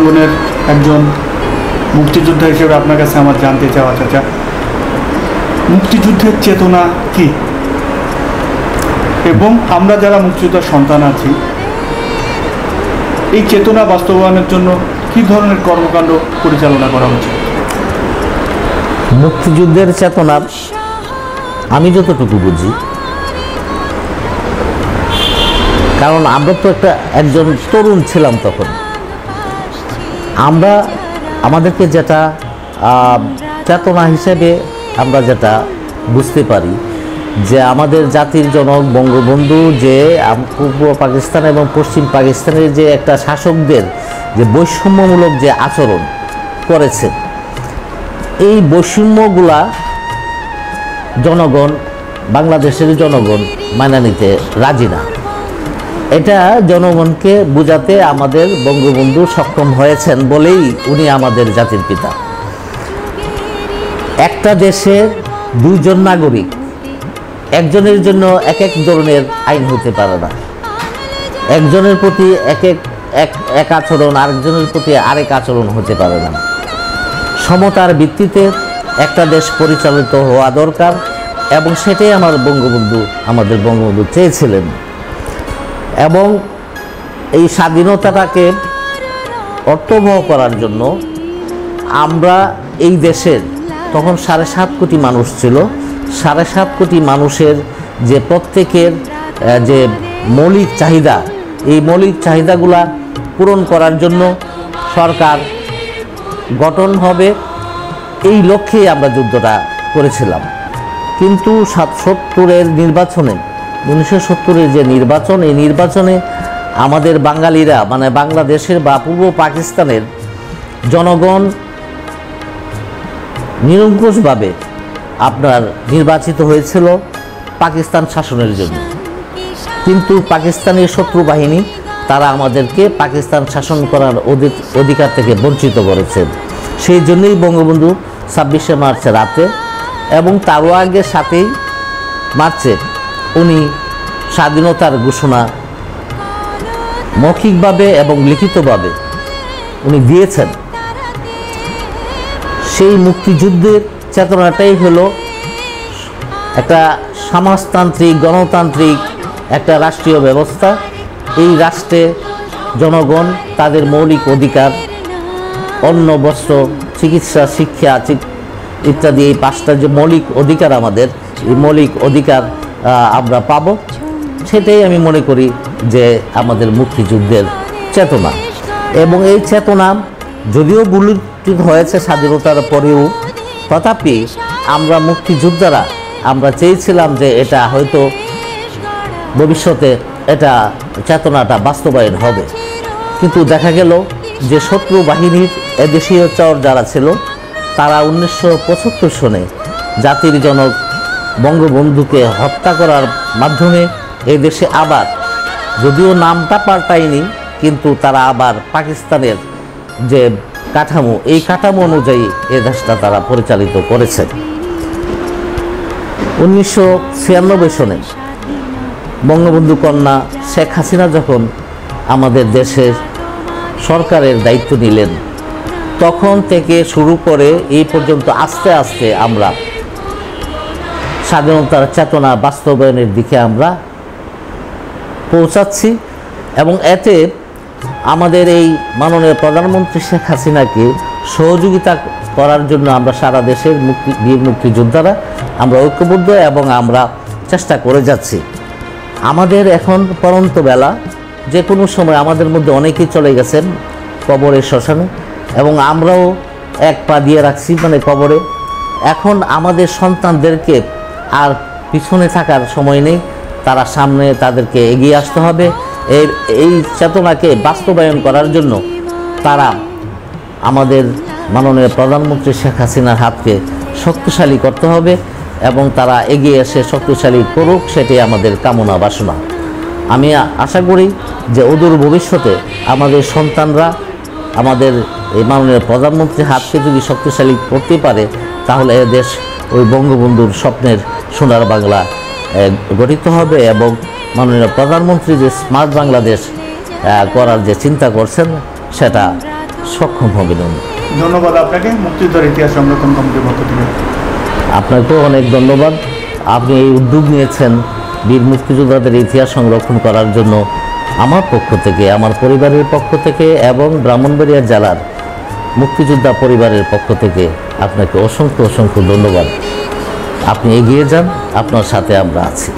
জীবনের একজন মুক্তিযোদ্ধা হিসেবে আপনার কাছে আমার জানতে চাওয়া, চাচা, মুক্তিযুদ্ধের চেতনা কি, এবং আমরা যারা মুক্তিযোদ্ধার সন্তান আছি এই চেতনা বাস্তবায়নের জন্য কি ধরনের কর্মকাণ্ড পরিচালনা করা উচিত? মুক্তিযুদ্ধের চেতনা আমি যতটুকু বুঝি, কারণ আমরা তো একজন তরুণ ছিলাম তখন, আমাদেরকে যেটা চেতনা হিসেবে আমরা যেটা বুঝতে পারি যে আমাদের জাতির জনক বঙ্গবন্ধু যে পূর্ব পাকিস্তান এবং পশ্চিম পাকিস্তানের যে একটা শাসকদের যে বৈষম্যমূলক যে আচরণ করেছে, এই বৈষম্যগুলা জনগণ, বাংলাদেশের জনগণ মানা নিতে রাজি না। এটা জনগণকে বোঝাতে আমাদের বঙ্গবন্ধু সক্ষম হয়েছেন বলেই উনি আমাদের জাতির পিতা। একটা দেশের দুইজন নাগরিক, একজনের জন্য এক এক ধরনের আইন হতে পারে না, একজনের প্রতি এক আচরণ, আরেকজনের প্রতি আরেক আচরণ হতে পারে না। সমতার ভিত্তিতে একটা দেশ পরিচালিত হওয়া দরকার, এবং সেটাই আমাদের বঙ্গবন্ধু চেয়েছিলেন। এবং এই স্বাধীনতাটাকে অর্থবহ করার জন্য আমরা এই দেশের তখন 7.5 কোটি মানুষ ছিল, 7.5 কোটি মানুষের যে প্রত্যেকের যে মৌলিক চাহিদা, এই মৌলিক চাহিদাগুলা পূরণ করার জন্য সরকার গঠন হবে, এই লক্ষ্যেই আমরা যুদ্ধটা করেছিলাম। কিন্তু 1970-এর নির্বাচনে, 1970-এর যে নির্বাচন, এই নির্বাচনে আমাদের বাঙালিরা, মানে বাংলাদেশের বা পূর্ব পাকিস্তানের জনগণ নিরঙ্কুশভাবে আপনার নির্বাচিত হয়েছিল পাকিস্তান শাসনের জন্য। কিন্তু পাকিস্তানের শত্রু বাহিনী তারা আমাদেরকে পাকিস্তান শাসন করার অধিকার থেকে বঞ্চিত করেছে। সেই জন্যই বঙ্গবন্ধু 26শে মার্চ রাতে এবং তারও আগে 7ই মার্চে উনি স্বাধীনতার ঘোষণা মৌখিকভাবে এবং লিখিতভাবে উনি দিয়েছেন। সেই মুক্তিযুদ্ধের চেতনাটাই হলো একটা সমাজতান্ত্রিক, গণতান্ত্রিক একটা রাষ্ট্রীয় ব্যবস্থা। এই রাষ্ট্রে জনগণ তাদের মৌলিক অধিকার, অন্ন, বস্ত্র, চিকিৎসা, শিক্ষা ইত্যাদি, এই 5টা যে মৌলিক অধিকার আমাদের, এই মৌলিক অধিকার আমরা পাবো। সেটাই আমি মনে করি যে আমাদের মুক্তিযুদ্ধের চেতনা। এবং এই চেতনা যদিও বিলুপ্ত হয়েছে স্বাধীনতার পরেও, তথাপি আমরা মুক্তিযোদ্ধারা আমরা চেয়েছিলাম যে এটা হয়তো ভবিষ্যতে এটা চেতনাটা বাস্তবায়ন হবে। কিন্তু দেখা গেল যে শত্রু বাহিনীর এদেশীয় চর যারা ছিল, তারা 1975 সনে জাতির জনক বঙ্গবন্ধুকে হত্যা করার মাধ্যমে এই দেশে আবার, যদিও নামটা পাল্টায়নি, কিন্তু তারা আবার পাকিস্তানের যে কাঠামো, এই কাঠামো অনুযায়ী এই দেশটা তারা পরিচালিত করেছে। 1996 সনে বঙ্গবন্ধু কন্যা শেখ হাসিনা যখন আমাদের দেশের সরকারের দায়িত্ব নিলেন, তখন থেকে শুরু করে এই পর্যন্ত আস্তে আস্তে আমরা স্বাধীনতার চেতনা বাস্তবায়নের দিকে আমরা পৌঁছাচ্ছি। এবং এতে আমাদের এই মাননীয় প্রধানমন্ত্রী শেখ হাসিনাকে সহযোগিতা করার জন্য আমরা সারা দেশের বীর মুক্তিযোদ্ধারা আমরা ঐক্যবদ্ধ এবং আমরা চেষ্টা করে যাচ্ছি। আমাদের এখন পরন্ত বেলা, যে কোনো সময় আমাদের মধ্যে অনেকেই চলে গেছেন কবরের শ্মশানে, এবং আমরাও এক পা দিয়ে রাখছি মানে কবরে। এখন আমাদের সন্তানদেরকে আর পিছনে থাকার সময় নেই, তারা সামনে, তাদেরকে এগিয়ে আসতে হবে। এই চেতনাকে বাস্তবায়ন করার জন্য তারা আমাদের মাননীয় প্রধানমন্ত্রী শেখ হাসিনার হাতকে শক্তিশালী করতে হবে, এবং তারা এগিয়ে এসে শক্তিশালী করুক, সেটাই আমাদের কামনা বাসনা। আমি আশা করি যে অদূর ভবিষ্যতে আমাদের সন্তানরা আমাদের এই মাননীয় প্রধানমন্ত্রীর হাতকে যদি শক্তিশালী করতে পারে, তাহলে এ দেশ ওই বঙ্গবন্ধুর স্বপ্নের সোনার বাংলা গঠিত হবে। এবং মাননীয় প্রধানমন্ত্রী যে স্মার্ট বাংলাদেশ করার যে চিন্তা করছেন, সেটা সক্ষম হবেন উনি। ধন্যবাদ আপনাকে মুক্তিযুদ্ধের ইতিহাস সংরক্ষণ কমিটির পক্ষ থেকে। আপনাকেও অনেক ধন্যবাদ। আপনি এই উদ্যোগ নিয়েছেন বীর মুক্তিযোদ্ধাদের ইতিহাস সংরক্ষণ করার জন্য। আমার পক্ষ থেকে, আমার পরিবারের পক্ষ থেকে এবং ব্রাহ্মণবাড়িয়া জেলার মুক্তিযোদ্ধা পরিবারের পক্ষ থেকে আপনাকে অসংখ্য অসংখ্য ধন্যবাদ। আপনি এগিয়ে যান, আপনার সাথে আমরা আছি।